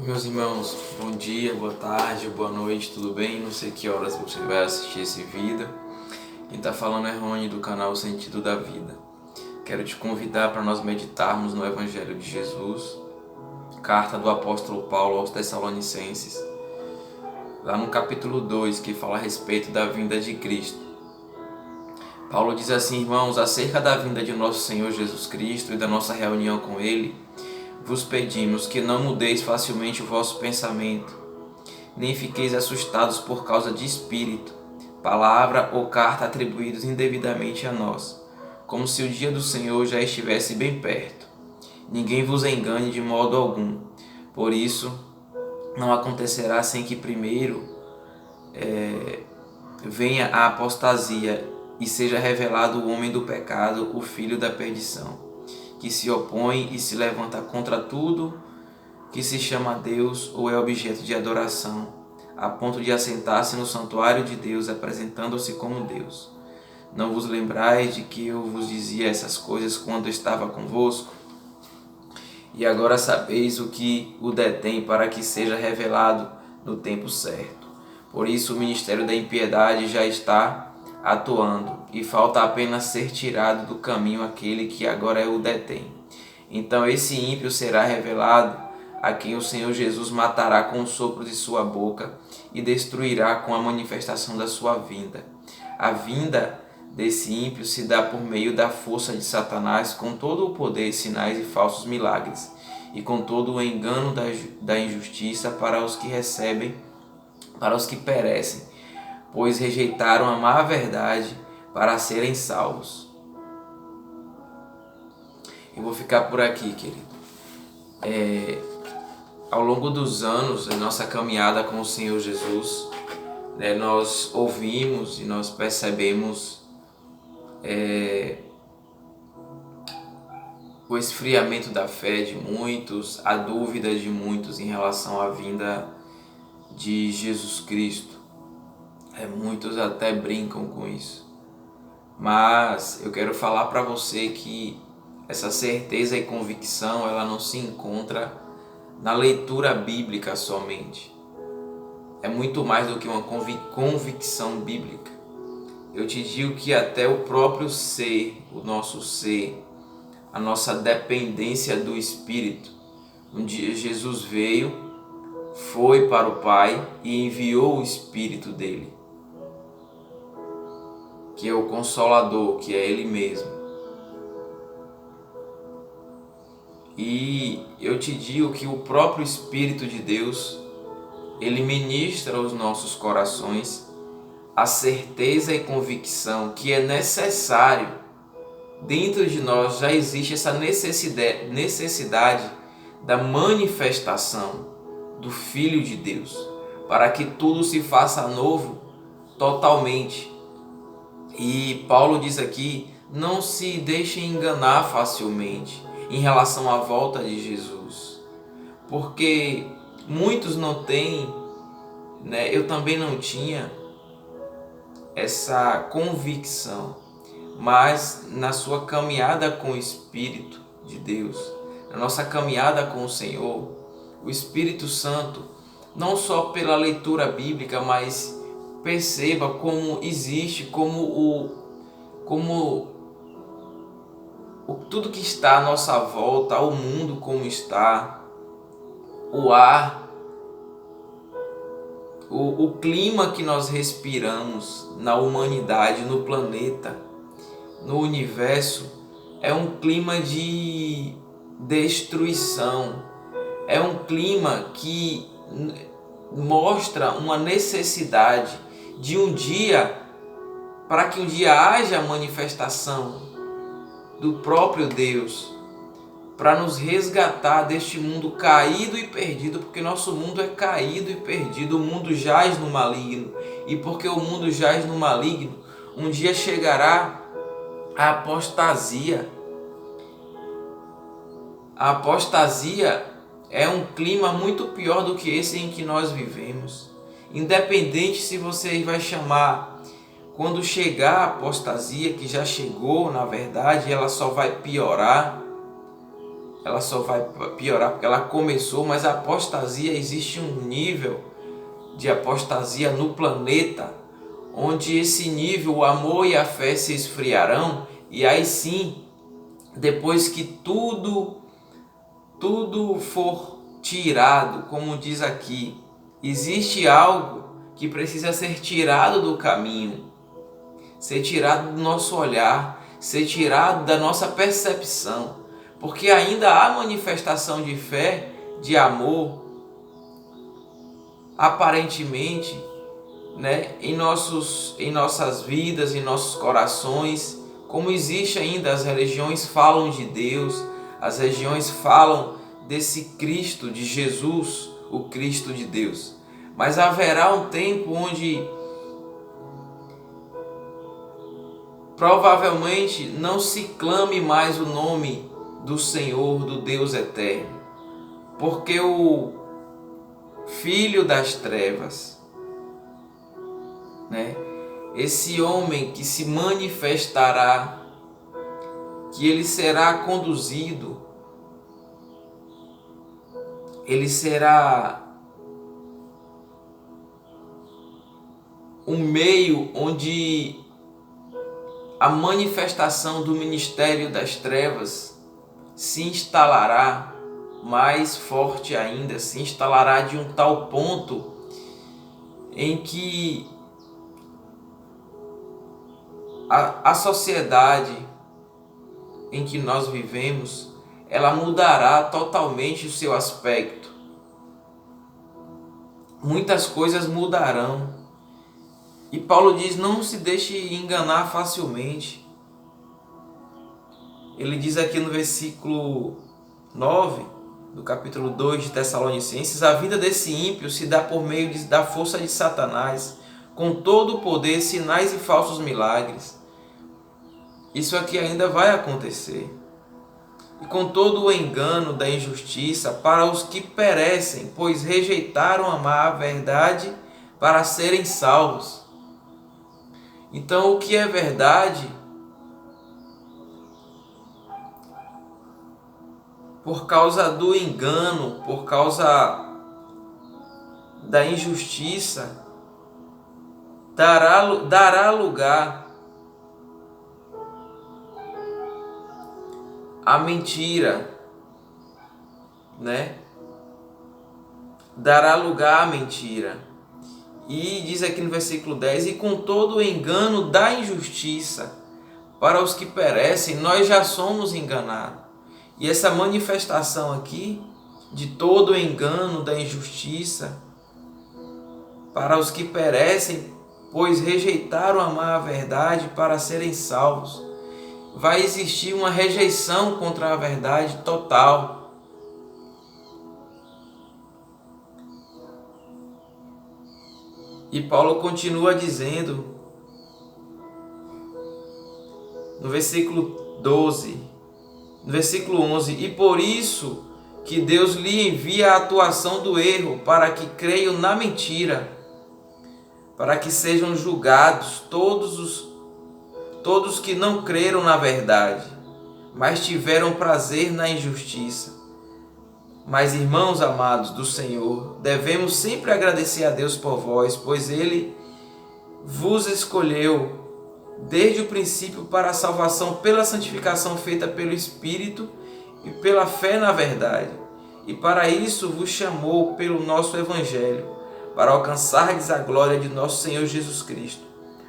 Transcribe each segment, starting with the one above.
Meus irmãos, bom dia, boa tarde, boa noite, tudo bem? Não sei que horas você vai assistir esse vídeo. Quem está falando é Rony do canal Sentido da Vida. Quero te convidar para nós meditarmos no Evangelho de Jesus, carta do apóstolo Paulo aos Tessalonicenses, lá no capítulo 2, que fala a respeito da vinda de Cristo. Paulo diz assim: irmãos, acerca da vinda de nosso Senhor Jesus Cristo e da nossa reunião com Ele, vos pedimos que não mudeis facilmente o vosso pensamento, nem fiqueis assustados por causa de espírito, palavra ou carta atribuídos indevidamente a nós, como se o dia do Senhor já estivesse bem perto. Ninguém vos engane de modo algum. Por isso, não acontecerá sem que primeiro venha a apostasia e seja revelado o homem do pecado, o filho da perdição, que se opõe e se levanta contra tudo que se chama Deus ou é objeto de adoração, a ponto de assentar-se no santuário de Deus, apresentando-se como Deus. Não vos lembrais de que eu vos dizia essas coisas quando estava convosco? E agora sabeis o que o detém para que seja revelado no tempo certo. Por isso o ministério da impiedade já está atuando, e falta apenas ser tirado do caminho aquele que agora o detém. Então esse ímpio será revelado, a quem o Senhor Jesus matará com o sopro de sua boca e destruirá com a manifestação da sua vinda. A vinda desse ímpio se dá por meio da força de Satanás, com todo o poder, sinais e falsos milagres, e com todo o engano da injustiça para os que recebem, para os que perecem, pois rejeitaram a má verdade para serem salvos. Eu vou ficar por aqui, querido. Ao longo dos anos, em nossa caminhada com o Senhor Jesus, nós ouvimos e nós percebemos o esfriamento da fé de muitos, a dúvida de muitos em relação à vinda de Jesus Cristo. Muitos até brincam com isso, mas eu quero falar para você que essa certeza e convicção ela não se encontra na leitura bíblica somente. É muito mais do que uma convicção bíblica. Eu te digo que até o próprio ser, o nosso ser, a nossa dependência do Espírito. Um dia Jesus veio, foi para o Pai e enviou o Espírito dele, que é o Consolador, que é Ele mesmo. E eu te digo que o próprio Espírito de Deus, Ele ministra aos nossos corações a certeza e convicção que é necessário. Dentro de nós já existe essa necessidade da manifestação do Filho de Deus, para que tudo se faça novo totalmente. E Paulo diz aqui: não se deixem enganar facilmente em relação à volta de Jesus, porque muitos não têm, eu também não tinha essa convicção, mas na sua caminhada com o Espírito de Deus, na nossa caminhada com o Senhor, o Espírito Santo, não só pela leitura bíblica, mas perceba como existe, tudo que está à nossa volta, o mundo como está, o ar, o clima que nós respiramos na humanidade, no planeta, no universo, é um clima de destruição, é um clima que mostra uma necessidade de um dia, para que um dia haja a manifestação do próprio Deus, para nos resgatar deste mundo caído e perdido, porque nosso mundo é caído e perdido, o mundo jaz no maligno, e porque o mundo jaz no maligno, um dia chegará a apostasia. A apostasia é um clima muito pior do que esse em que nós vivemos. Independente se você vai chamar, quando chegar a apostasia, que já chegou na verdade, ela só vai piorar. ela só vai piorar porque ela começou, mas a apostasia, existe um nível de apostasia no planeta, onde esse nível, o amor e a fé se esfriarão, e aí sim, depois que tudo for tirado, como diz aqui, existe algo que precisa ser tirado do caminho, ser tirado do nosso olhar, ser tirado da nossa percepção, porque ainda há manifestação de fé, de amor, aparentemente, né, em nossas vidas, em nossos corações, como existe ainda. As religiões falam de Deus, as religiões falam desse Cristo, de Jesus, o Cristo de Deus. Mas haverá um tempo onde provavelmente não se clame mais o nome do Senhor, do Deus eterno, porque o filho das trevas, né, esse homem que se manifestará, que ele será conduzido, ele será um meio onde a manifestação do ministério das trevas se instalará mais forte ainda, se instalará de um tal ponto em que a sociedade em que nós vivemos, ela mudará totalmente o seu aspecto. Muitas coisas mudarão. E Paulo diz: não se deixe enganar facilmente. Ele diz aqui no versículo 9 do capítulo 2 de Tessalonicenses: a vida desse ímpio se dá por meio da força de Satanás, com todo o poder, sinais e falsos milagres. Isso aqui ainda vai acontecer. E com todo o engano da injustiça para os que perecem, pois rejeitaram amar a verdade para serem salvos. Então, o que é verdade, por causa do engano, por causa da injustiça, dará lugar à mentira, né? Dará lugar à mentira. E diz aqui no versículo 10: e com todo o engano da injustiça para os que perecem, nós já somos enganados. E essa manifestação aqui de todo o engano da injustiça para os que perecem, pois rejeitaram amar a verdade para serem salvos. Vai existir uma rejeição contra a verdade total. E Paulo continua dizendo no versículo 12, no versículo 11: e por isso que Deus lhe envia a atuação do erro, para que creiam na mentira, para que sejam julgados todos que não creram na verdade, mas tiveram prazer na injustiça. Mas, irmãos amados do Senhor, devemos sempre agradecer a Deus por vós, pois Ele vos escolheu desde o princípio para a salvação pela santificação feita pelo Espírito e pela fé na verdade. E para isso vos chamou pelo nosso Evangelho, para alcançardes a glória de nosso Senhor Jesus Cristo.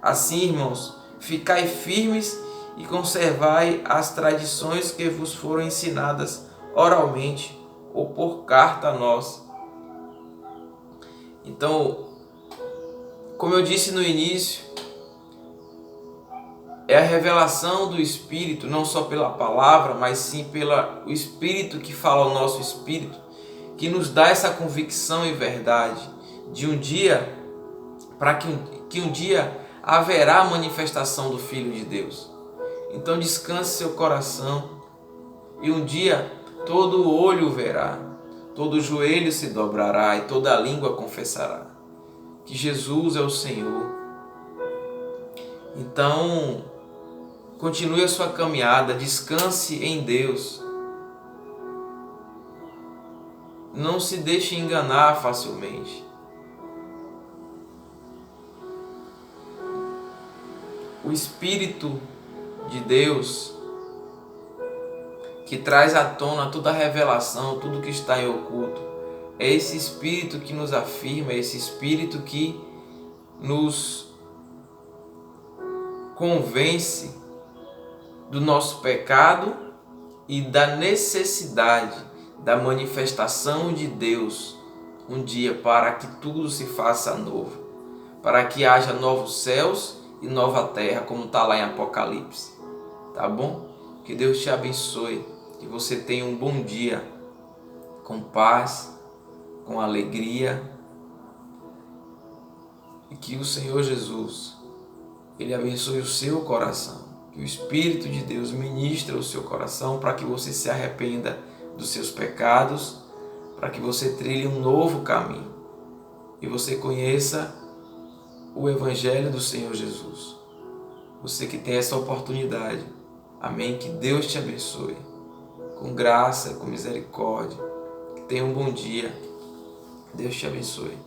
Assim, irmãos, ficai firmes e conservai as tradições que vos foram ensinadas oralmente ou por carta a nós. Então, como eu disse no início, é a revelação do Espírito, não só pela palavra, mas sim pelo Espírito que fala ao nosso espírito, que nos dá essa convicção e verdade de um dia, para que um dia haverá a manifestação do Filho de Deus. Então descanse seu coração e um dia todo olho verá, todo joelho se dobrará e toda língua confessará que Jesus é o Senhor. Então, continue a sua caminhada, descanse em Deus, não se deixe enganar facilmente. O Espírito de Deus, que traz à tona toda a revelação, tudo que está em oculto, é esse Espírito que nos afirma, é esse Espírito que nos convence do nosso pecado e da necessidade da manifestação de Deus um dia para que tudo se faça novo, para que haja novos céus e nova terra, como está lá em Apocalipse. Tá bom? Que Deus te abençoe, que você tenha um bom dia com paz, com alegria, e que o Senhor Jesus, Ele abençoe o seu coração, que o Espírito de Deus ministre o seu coração para que você se arrependa dos seus pecados, para que você trilhe um novo caminho e você conheça o Evangelho do Senhor Jesus. Você que tem essa oportunidade, amém? Que Deus te abençoe, com graça, com misericórdia. Que tenha um bom dia. Deus te abençoe.